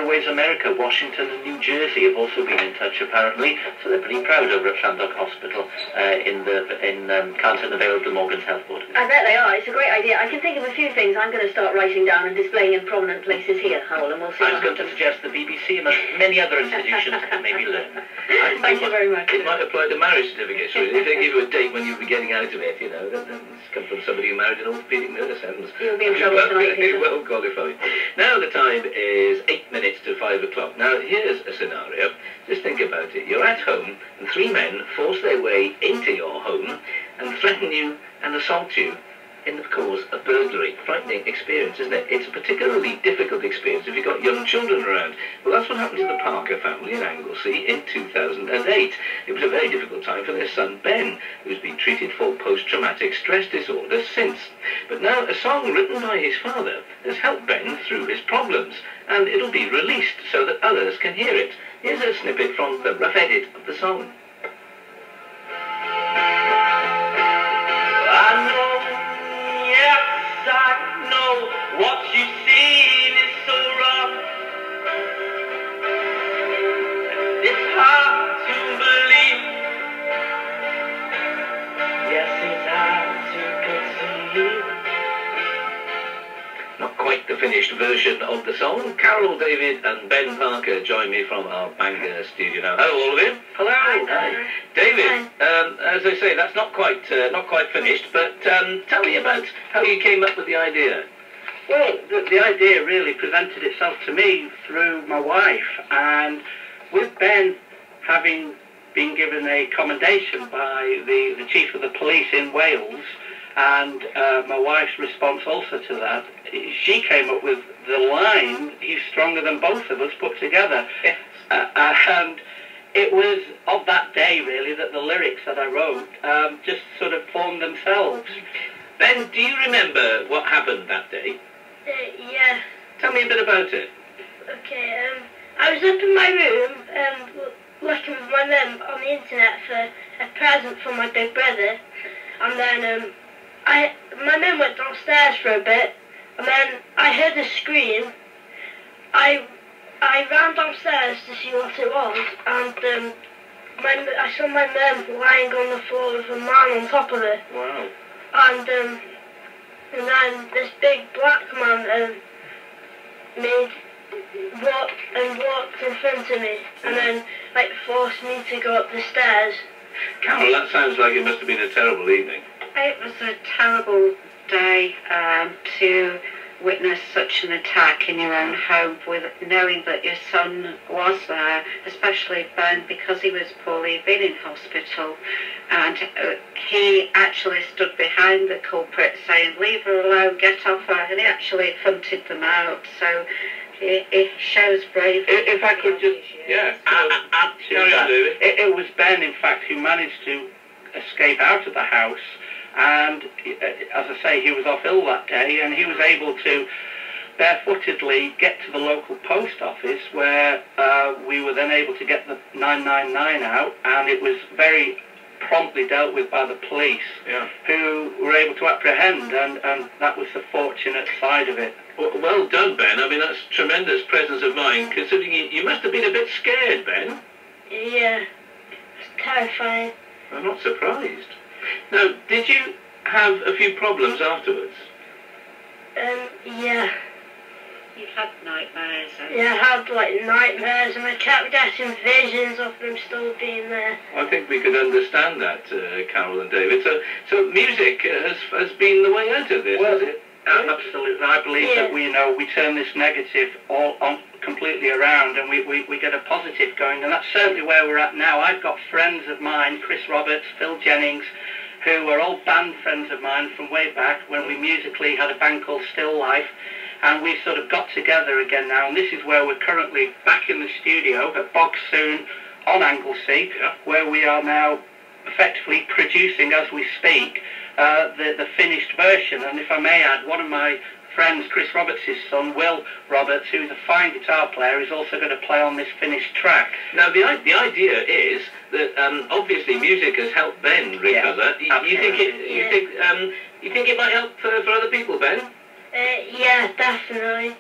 ways America, Washington and New Jersey have also been in touch apparently, so they're pretty proud over at Llandoch Hospital in Carlton and Vale of Glamorgan's Health Board. I bet they are. It's a great idea. I can think of a few things I'm going to start writing down and displaying in prominent places here, Howell, and we'll see. I was going to suggest the BBC and many other institutions could maybe learn. Thank you very much. It might apply to marriage certificates, really. If they give you a date when you'll be getting out of it, you know, it's come from somebody who married an orthopaedic nurse. You'll be in trouble tonight, Peter. Well qualified. Now the time is 8 minutes to 5 o'clock. Now here's a scenario. Just think about it. You're at home and 3 men force their way into your home and threaten you and assault you in the cause of burglary. Frightening experience, isn't it? It's a particularly difficult experience if you've got young children around. Well, that's what happened to the Parker family in Anglesey in 2008. It was a very difficult time for their son Ben, who's been treated for post-traumatic stress disorder since. But now a song written by his father has helped Ben through his problems, and it'll be released so that others can hear it. Here's a snippet from the rough edit of the song. I know what you've seen is so rough. It's hard to believe. Yes, it's hard to conceive. Not quite the finished version of the song. Carol, David and Ben Parker join me from our Bangor studio now. Hello all of you. Hello. Hi. David, as I say, that's not quite finished, but tell me about how you came up with the idea. Well, the idea really presented itself to me through my wife, and with Ben having been given a commendation by the Chief of the Police in Wales, and my wife's response also to that, she came up with the line, "He's stronger than both of us put together." Yes. And it was of that day, really, that the lyrics that I wrote just sort of formed themselves. Ben, do you remember what happened that day? Yeah. Tell me a bit about it. Okay, I was up in my room looking with my mum on the internet for a present for my big brother, and then my mum went downstairs for a bit, and then I heard a scream. I ran downstairs to see what it was, and I saw my mum lying on the floor with a man on top of her. Wow. And then this big black man walked in front of me, and then forced me to go up the stairs. Carol, that sounds like it must have been a terrible evening. It was a terrible day to witness such an attack in your own home, with knowing that your son was there, especially Ben, because he was poorly, been in hospital, and he actually stood behind the culprit saying, "Leave her alone, get off her," and he actually hunted them out. So it shows bravery. If I could just add to that, it was Ben, in fact, who managed to escape out of the house. And as I say, he was off ill that day, and he was able to barefootedly get to the local post office, where we were then able to get the 999 out, and it was very promptly dealt with by the police, who were able to apprehend, and that was the fortunate side of it. Well done, Ben. I mean, that's tremendous presence of mind, considering you must have been a bit scared, Ben. Yeah, it's terrifying. I'm not surprised. Now, did you have a few problems afterwards? Yeah. You had nightmares. Yeah, I had nightmares, and I kept getting visions of them still being there. I think we could understand that, Carol and David. So music has been the way out of this, has it? Absolutely. I believe that we turn this negative all on completely around, and we get a positive going, and that's certainly where we're at now. I've got friends of mine, Chris Roberts, Phil Jennings, who are all band friends of mine from way back when we musically had a band called Still Life, and we've sort of got together again now, and this is where we're currently back in the studio at BOCSWN on Anglesey, where we are now effectively producing, as we speak, the finished version. And if I may add, one of my friends, Chris Roberts' son, Will Roberts, who's a fine guitar player, is also going to play on this finished track. Now, the idea is that obviously music has helped Ben recover. You think it might help for other people, Ben? Yeah, definitely.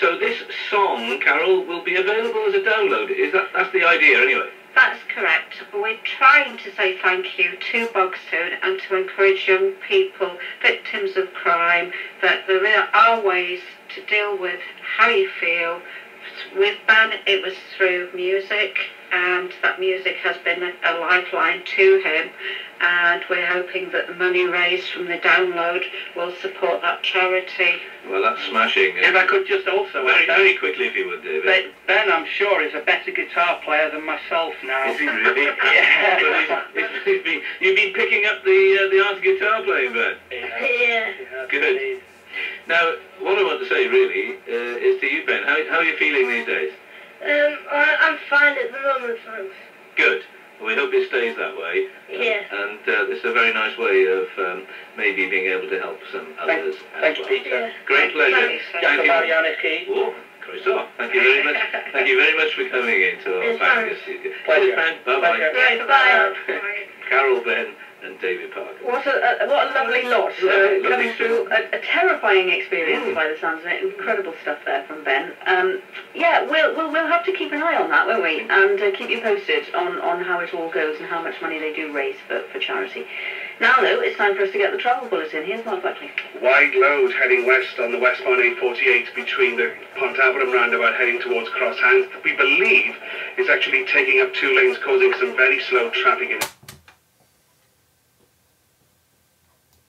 So this song, Carol, will be available as a download. That's the idea anyway? That's correct. We're trying to say thank you to BOCSWN and to encourage young people, victims of crime, that there are ways to deal with how you feel. With Ben, it was through music, and that music has been a lifeline to him, and we're hoping that the money raised from the download will support that charity. Well, that's smashing. If I could just also very, add, very quickly, if you would, David. Ben, I'm sure, is a better guitar player than myself now. Is he really? Yeah. You've been picking up the art of guitar playing, Ben? Yeah. Good. Now, what I want to say really is to you, Ben. How are you feeling these days? I'm fine at the moment, thanks. Good. Well, we hope it stays that way. Yeah. And this is a very nice way of maybe being able to help some others. Thank you, well. Peter. Yeah. Great pleasure. Thanks. Thank you. Janiki. Oh, Christoph, thank you very much. Thank you very much for coming into our It's Bangor fine. studio. Pleasure. Cheers, Ben. Bye-bye. Pleasure. Right, bye. Carol, Ben, and David Parker. What a lovely lot Lovely coming through. story. A terrifying experience by the sounds of it. Incredible stuff there from Ben. Yeah, we'll have to keep an eye on that, won't we? And keep you posted on how it all goes and how much money they do raise for charity. Now, though, it's time for us to get the travel bulletin. Here's Mark Buckley. Wide load heading west on the westbound A48 between the Pontaveram roundabout heading towards Crosshands. We believe it's actually taking up 2 lanes, causing some very slow traffic in it.